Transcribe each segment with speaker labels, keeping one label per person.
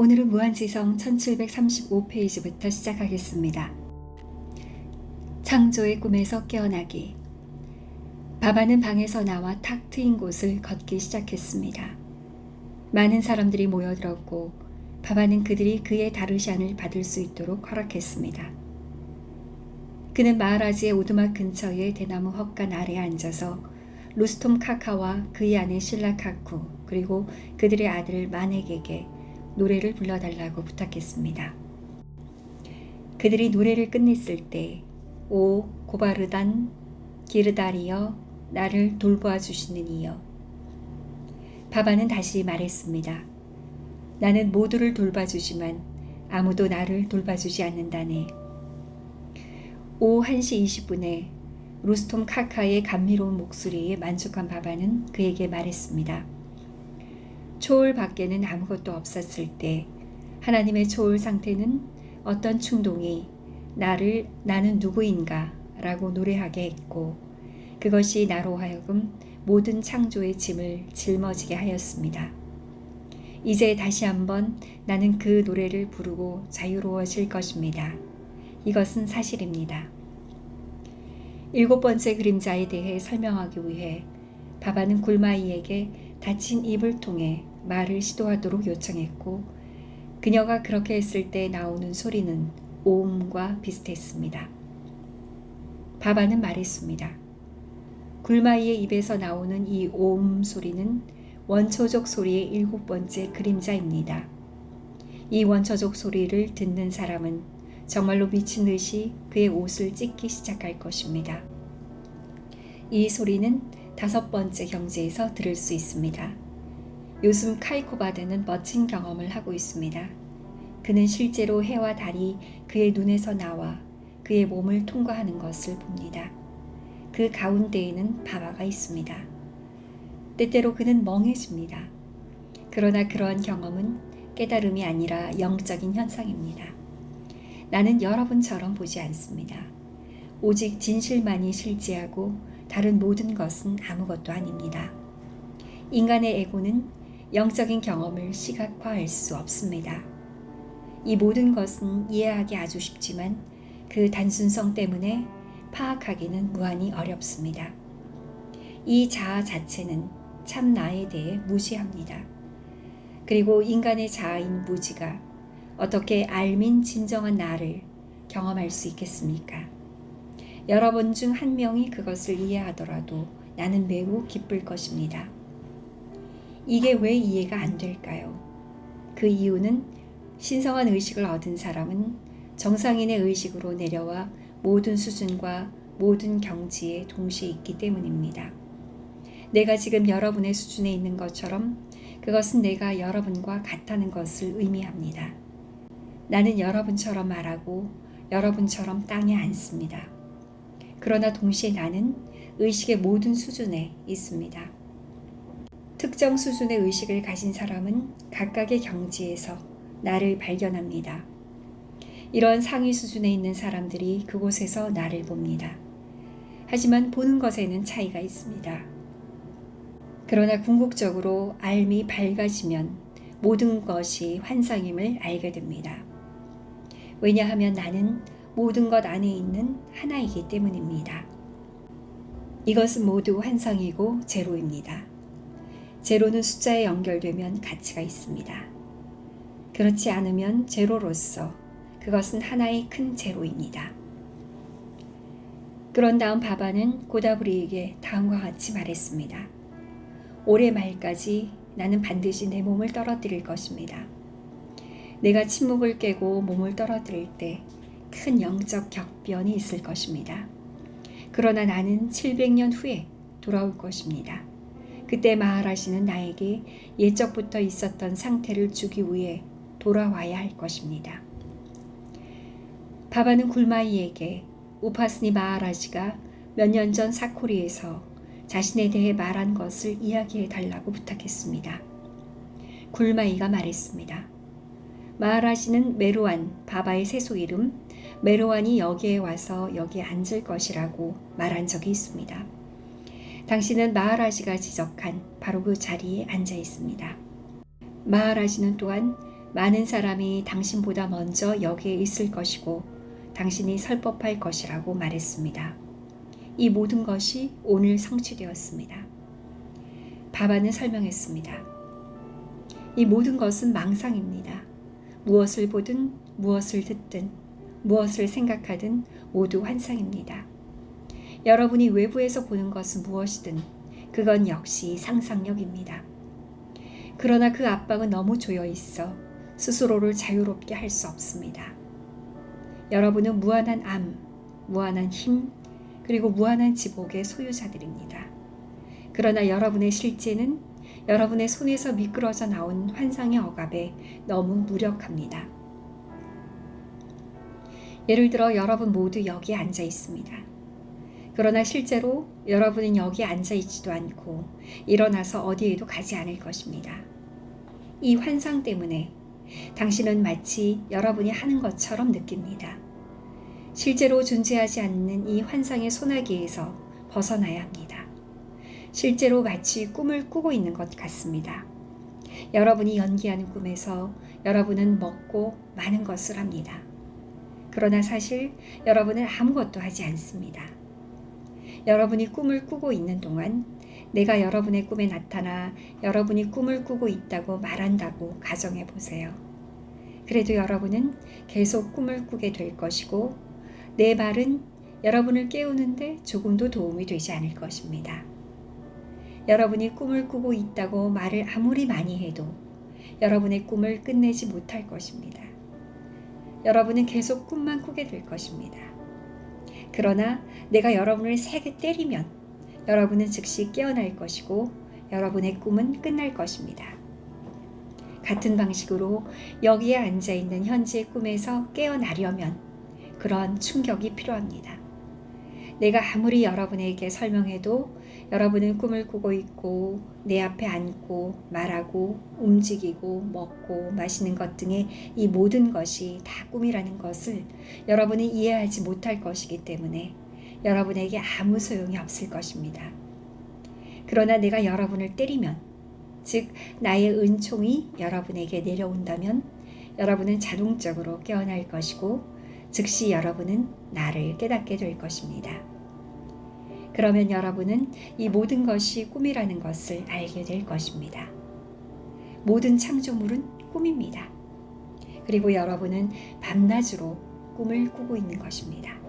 Speaker 1: 오늘은 무한지성 1735페이지부터 시작하겠습니다. 창조의 꿈에서 깨어나기. 바바는 방에서 나와 탁 트인 곳을 걷기 시작했습니다. 많은 사람들이 모여들었고 바바는 그들이 그의 다르샨을 받을 수 있도록 허락했습니다. 그는 마하라지의 오두막 근처의 대나무 헛간 아래에 앉아서 루스톰 카카와 그의 아내 실라 카쿠 그리고 그들의 아들 마넥에게 노래를 불러달라고 부탁했습니다. 그들이 노래를 끝냈을 때 오 고바르단 기르다리여 나를 돌보아 주시는 이여. 바바는 다시 말했습니다. 나는 모두를 돌봐주지만 아무도 나를 돌봐주지 않는다네. 오후 1시 20분에 루스톰 카카의 감미로운 목소리에 만족한 바바는 그에게 말했습니다. 초월 밖에는 아무것도 없었을 때 하나님의 초월 상태는 어떤 충동이 나는 누구인가 라고 노래하게 했고 그것이 나로 하여금 모든 창조의 짐을 짊어지게 하였습니다. 이제 다시 한번 나는 그 노래를 부르고 자유로워질 것입니다. 이것은 사실입니다. 7번째 그림자에 대해 설명하기 위해 바바는 굴마이에게 닫힌 입을 통해 말을 시도하도록 요청했고 그녀가 그렇게 했을 때 나오는 소리는 오음과 비슷했습니다. 바바는 말했습니다. 굴마이의 입에서 나오는 이 오음 소리는 원초적 소리의 7번째 그림자입니다. 이 원초적 소리를 듣는 사람은 정말로 미친 듯이 그의 옷을 찢기 시작할 것입니다. 이 소리는 5번째 경지에서 들을 수 있습니다. 요즘 카이코바드는 멋진 경험을 하고 있습니다. 그는 실제로 해와 달이 그의 눈에서 나와 그의 몸을 통과하는 것을 봅니다. 그 가운데에는 바바가 있습니다. 때때로 그는 멍해집니다. 그러나 그러한 경험은 깨달음이 아니라 영적인 현상입니다. 나는 여러분처럼 보지 않습니다. 오직 진실만이 실제하고 다른 모든 것은 아무것도 아닙니다. 인간의 에고는 영적인 경험을 시각화할 수 없습니다. 이 모든 것은 이해하기 아주 쉽지만 그 단순성 때문에 파악하기는 무한히 어렵습니다. 이 자아 자체는 참 나에 대해 무지합니다. 그리고 인간의 자아인 무지가 어떻게 알민 진정한 나를 경험할 수 있겠습니까? 여러분 중 한 명이 그것을 이해하더라도 나는 매우 기쁠 것입니다. 이게 왜 이해가 안 될까요? 그 이유는 신성한 의식을 얻은 사람은 정상인의 의식으로 내려와 모든 수준과 모든 경지에 동시에 있기 때문입니다. 내가 지금 여러분의 수준에 있는 것처럼 그것은 내가 여러분과 같다는 것을 의미합니다. 나는 여러분처럼 말하고 여러분처럼 땅에 앉습니다. 그러나 동시에 나는 의식의 모든 수준에 있습니다. 특정 수준의 의식을 가진 사람은 각각의 경지에서 나를 발견합니다. 이런 상위 수준에 있는 사람들이 그곳에서 나를 봅니다. 하지만 보는 것에는 차이가 있습니다. 그러나 궁극적으로 알미 밝아지면 모든 것이 환상임을 알게 됩니다. 왜냐하면 나는 모든 것 안에 있는 하나이기 때문입니다. 이것은 모두 환상이고 제로입니다. 제로는 숫자에 연결되면 가치가 있습니다. 그렇지 않으면 제로로서 그것은 하나의 큰 제로입니다. 그런 다음 바바는 고다브리에게 다음과 같이 말했습니다. 올해 말까지 나는 반드시 내 몸을 떨어뜨릴 것입니다. 내가 침묵을 깨고 몸을 떨어뜨릴 때 큰 영적 격변이 있을 것입니다. 그러나 나는 700년 후에 돌아올 것입니다. 그때 마하라시는 나에게 예적부터 있었던 상태를 주기 위해 돌아와야 할 것입니다. 바바는 굴마이에게 우파스니 마하라지가 몇 년 전 사코리에서 자신에 대해 말한 것을 이야기해 달라고 부탁했습니다. 굴마이가 말했습니다. 마하라지는 메로안, 바바의 세속 이름 메로안이 여기에 와서 여기에 앉을 것이라고 말한 적이 있습니다. 당신은 마하라지가 지적한 바로 그 자리에 앉아 있습니다. 마하라지는 또한 많은 사람이 당신보다 먼저 여기에 있을 것이고 당신이 설 법할 것이라고 말했습니다. 이 모든 것이 오늘 성취되었습니다. 바바는 설명했습니다. 이 모든 것은 망상입니다. 무엇을 보든 무엇을 듣든 무엇을 생각하든 모두 환상입니다. 여러분이 외부에서 보는 것은 무엇이든 그건 역시 상상력입니다. 그러나 그 압박은 너무 조여 있어 스스로를 자유롭게 할 수 없습니다. 여러분은 무한한 암, 무한한 힘, 그리고 무한한 지복의 소유자들입니다. 그러나 여러분의 실제는 여러분의 손에서 미끄러져 나온 환상의 억압에 너무 무력합니다. 예를 들어 여러분 모두 여기에 앉아 있습니다. 그러나 실제로 여러분은 여기에 앉아 있지도 않고 일어나서 어디에도 가지 않을 것입니다. 이 환상 때문에 당신은 마치 여러분이 하는 것처럼 느낍니다. 실제로 존재하지 않는 이 환상의 소나기에서 벗어나야 합니다. 실제로 마치 꿈을 꾸고 있는 것 같습니다. 여러분이 연기하는 꿈에서 여러분은 먹고 많은 것을 합니다. 그러나 사실 여러분은 아무것도 하지 않습니다. 여러분이 꿈을 꾸고 있는 동안 내가 여러분의 꿈에 나타나 여러분이 꿈을 꾸고 있다고 말한다고 가정해 보세요. 그래도 여러분은 계속 꿈을 꾸게 될 것이고 내 말은 여러분을 깨우는데 조금도 도움이 되지 않을 것입니다. 여러분이 꿈을 꾸고 있다고 말을 아무리 많이 해도 여러분의 꿈을 끝내지 못할 것입니다. 여러분은 계속 꿈만 꾸게 될 것입니다. 그러나 내가 여러분을 세게 때리면 여러분은 즉시 깨어날 것이고 여러분의 꿈은 끝날 것입니다. 같은 방식으로 여기에 앉아있는 현재의 꿈에서 깨어나려면 그런 충격이 필요합니다. 내가 아무리 여러분에게 설명해도 여러분은 꿈을 꾸고 있고 내 앞에 앉고 말하고 움직이고 먹고 마시는 것 등의 이 모든 것이 다 꿈이라는 것을 여러분이 이해하지 못할 것이기 때문에 여러분에게 아무 소용이 없을 것입니다. 그러나 내가 여러분을 때리면, 즉 나의 은총이 여러분에게 내려온다면 여러분은 자동적으로 깨어날 것이고 즉시 여러분은 나를 깨닫게 될 것입니다. 그러면 여러분은 이 모든 것이 꿈이라는 것을 알게 될 것입니다. 모든 창조물은 꿈입니다. 그리고 여러분은 밤낮으로 꿈을 꾸고 있는 것입니다.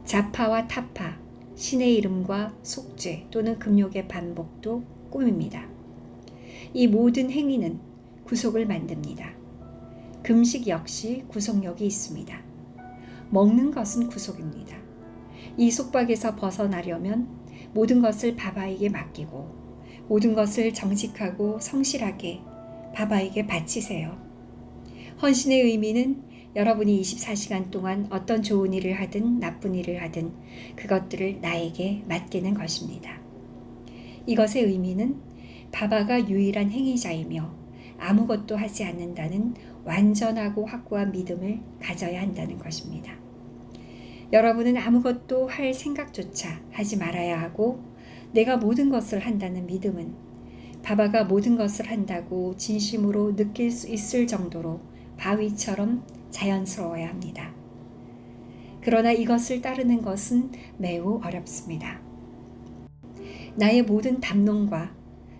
Speaker 1: 자파와 타파, 신의 이름과 속죄 또는 금욕의 반복도 꿈입니다. 이 모든 행위는 구속을 만듭니다. 금식 역시 구속력이 있습니다. 먹는 것은 구속입니다. 이 속박에서 벗어나려면 모든 것을 바바에게 맡기고 모든 것을 정직하고 성실하게 바바에게 바치세요. 헌신의 의미는 여러분이 24시간 동안 어떤 좋은 일을 하든 나쁜 일을 하든 그것들을 나에게 맡기는 것입니다. 이것의 의미는 바바가 유일한 행위자이며 아무것도 하지 않는다는 완전하고 확고한 믿음을 가져야 한다는 것입니다. 여러분은 아무것도 할 생각조차 하지 말아야 하고 내가 모든 것을 한다는 믿음은 바바가 모든 것을 한다고 진심으로 느낄 수 있을 정도로 바위처럼 자연스러워야 합니다. 그러나 이것을 따르는 것은 매우 어렵습니다. 나의 모든 담론과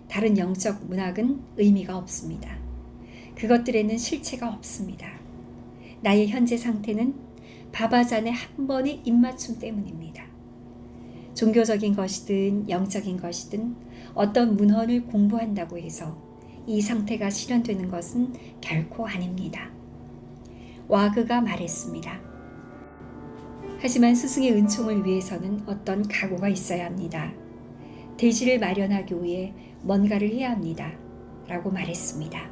Speaker 1: 다른 영적 문학은 의미가 없습니다. 그것들에는 실체가 없습니다. 나의 현재 상태는 바바잔의 한 번의 입맞춤 때문입니다. 종교적인 것이든 영적인 것이든 어떤 문헌을 공부한다고 해서 이 상태가 실현되는 것은 결코 아닙니다. 와그가 말했습니다. 하지만 스승의 은총을 위해서는 어떤 각오가 있어야 합니다. 대지를 마련하기 위해 뭔가를 해야 합니다. 라고 말했습니다.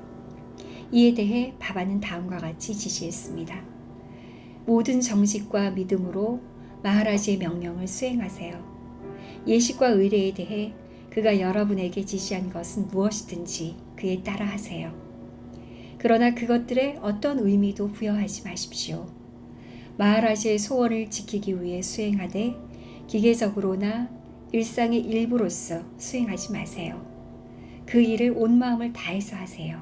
Speaker 1: 이에 대해 바바는 다음과 같이 지시했습니다. 모든 정직과 믿음으로 마하라지의 명령을 수행하세요. 예식과 의례에 대해 그가 여러분에게 지시한 것은 무엇이든지 그에 따라 하세요. 그러나 그것들에 어떤 의미도 부여하지 마십시오. 마하라지의 소원을 지키기 위해 수행하되 기계적으로나 일상의 일부로서 수행하지 마세요. 그 일을 온 마음을 다해서 하세요.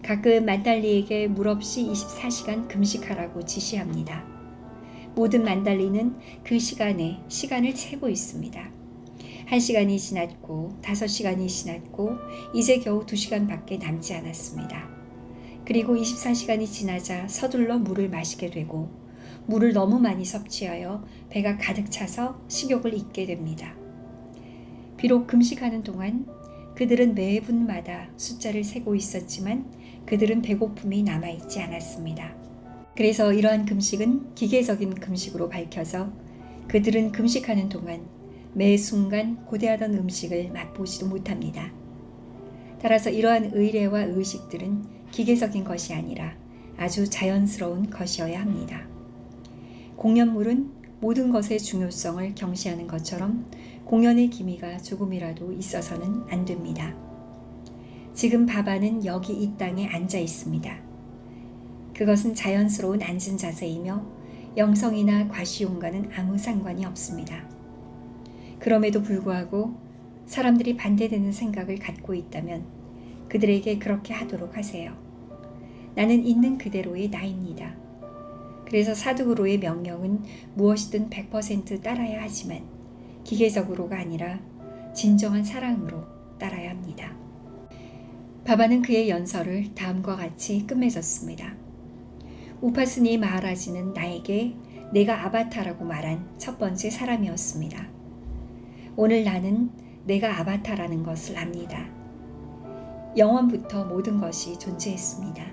Speaker 1: 가끔 만달리에게 물없이 24시간 금식하라고 지시합니다. 모든 만달리는 그 시간에 시간을 채고 있습니다. 1시간이 지났고 5시간이 지났고 이제 겨우 2시간밖에 남지 않았습니다. 그리고 24시간이 지나자 서둘러 물을 마시게 되고 물을 너무 많이 섭취하여 배가 가득 차서 식욕을 잊게 됩니다. 비록 금식하는 동안 그들은 매 분마다 숫자를 세고 있었지만 그들은 배고픔이 남아있지 않았습니다. 그래서 이러한 금식은 기계적인 금식으로 밝혀서 그들은 금식하는 동안 매 순간 고대하던 음식을 맛보지도 못합니다. 따라서 이러한 의례와 의식들은 기계적인 것이 아니라 아주 자연스러운 것이어야 합니다. 공연물은 모든 것의 중요성을 경시하는 것처럼 공연의 기미가 조금이라도 있어서는 안 됩니다. 지금 바바는 여기 이 땅에 앉아 있습니다. 그것은 자연스러운 앉은 자세이며 영성이나 과시용과는 아무 상관이 없습니다. 그럼에도 불구하고 사람들이 반대되는 생각을 갖고 있다면 그들에게 그렇게 하도록 하세요. 나는 있는 그대로의 나입니다. 그래서 사두구로의 명령은 무엇이든 100% 따라야 하지만 기계적으로가 아니라 진정한 사랑으로 따라야 합니다. 바바는 그의 연설을 다음과 같이 끝맺었습니다. 우파스니 마하라지는 나에게 내가 아바타라고 말한 첫 번째 사람이었습니다. 오늘 나는 내가 아바타라는 것을 압니다. 영원부터 모든 것이 존재했습니다.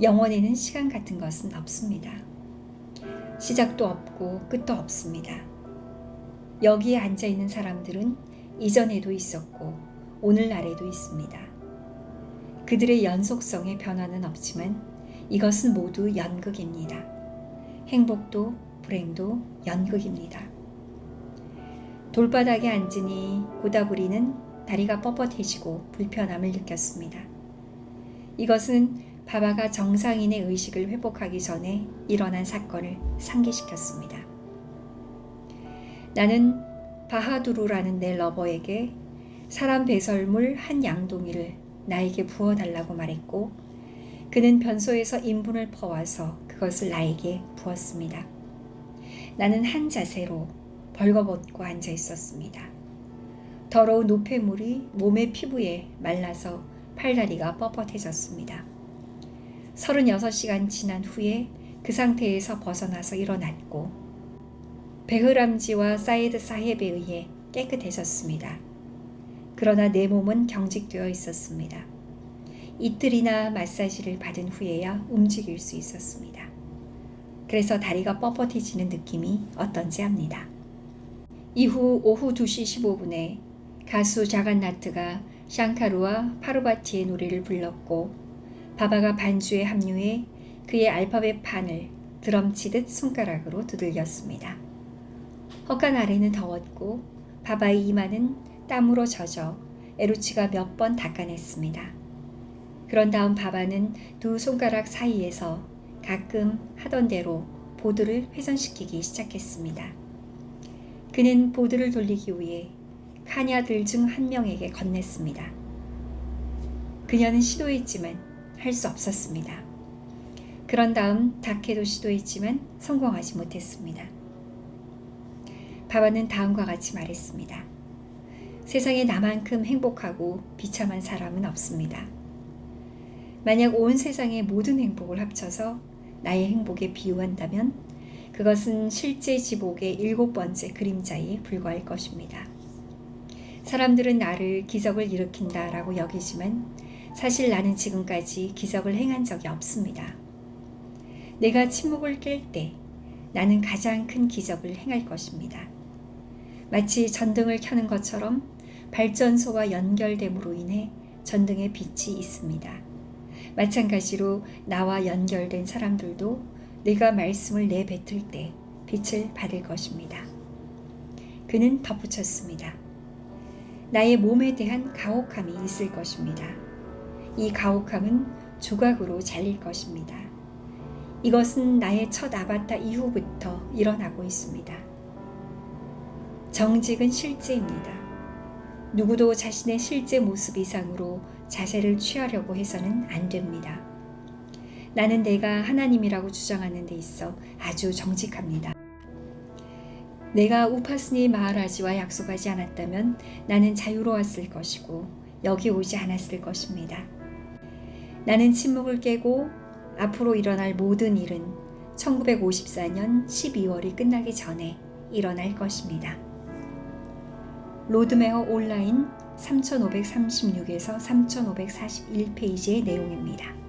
Speaker 1: 영원에는 시간 같은 것은 없습니다. 시작도 없고 끝도 없습니다. 여기에 앉아있는 사람들은 이전에도 있었고 오늘날에도 있습니다. 그들의 연속성의 변화는 없지만 이것은 모두 연극입니다. 행복도 불행도 연극입니다. 돌바닥에 앉으니 고다부리는 다리가 뻣뻣해지고 불편함을 느꼈습니다. 이것은 바바가 정상인의 의식을 회복하기 전에 일어난 사건을 상기시켰습니다. 나는 바하두루라는 내 러버에게 사람 배설물 한 양동이를 나에게 부어달라고 말했고 그는 변소에서 인분을 퍼와서 그것을 나에게 부었습니다. 나는 한 자세로 벌거벗고 앉아 있었습니다. 더러운 노폐물이 몸의 피부에 말라서 팔다리가 뻣뻣해졌습니다. 36시간 지난 후에 그 상태에서 벗어나서 일어났고 베흐람지와 사이드 사헵에 의해 깨끗해졌습니다. 그러나 내 몸은 경직되어 있었습니다. 이틀이나 마사지를 받은 후에야 움직일 수 있었습니다. 그래서 다리가 뻣뻣해지는 느낌이 어떤지 압니다. 이후 오후 2시 15분에 가수 자간나트가 샹카루와 파르바티의 노래를 불렀고 바바가 반주에 합류해 그의 알파벳 판을 드럼 치듯 손가락으로 두들겼습니다. 헛간 아래는 더웠고 바바의 이마는 땀으로 젖어 에루치가 몇 번 닦아냈습니다. 그런 다음 바바는 두 손가락 사이에서 가끔 하던 대로 보드를 회전시키기 시작했습니다. 그는 보드를 돌리기 위해 카냐들 중 한 명에게 건넸습니다. 그녀는 시도했지만 할 수 없었습니다. 그런 다음 다케도 시도했지만 성공하지 못했습니다. 바바는 다음과 같이 말했습니다. 세상에 나만큼 행복하고 비참한 사람은 없습니다. 만약 온 세상의 모든 행복을 합쳐서 나의 행복에 비유한다면 그것은 실제 지복의 7번째 그림자에 불과할 것입니다. 사람들은 나를 기적을 일으킨다라고 여기지만 사실 나는 지금까지 기적을 행한 적이 없습니다. 내가 침묵을 깰 때 나는 가장 큰 기적을 행할 것입니다. 마치 전등을 켜는 것처럼 발전소와 연결됨으로 인해 전등에 빛이 있습니다. 마찬가지로 나와 연결된 사람들도 내가 말씀을 내뱉을 때 빛을 받을 것입니다. 그는 덧붙였습니다. 나의 몸에 대한 가혹함이 있을 것입니다. 이 가혹함은 조각으로 잘릴 것입니다. 이것은 나의 첫 아바타 이후부터 일어나고 있습니다. 정직은 실제입니다. 누구도 자신의 실제 모습 이상으로 자세를 취하려고 해서는 안 됩니다. 나는 내가 하나님이라고 주장하는 데 있어 아주 정직합니다. 내가 우파스니 마하라지와 약속하지 않았다면 나는 자유로웠을 것이고 여기 오지 않았을 것입니다. 나는 침묵을 깨고 앞으로 일어날 모든 일은 1954년 12월이 끝나기 전에 일어날 것입니다. 로드메어 온라인 3536에서 3541페이지의 내용입니다.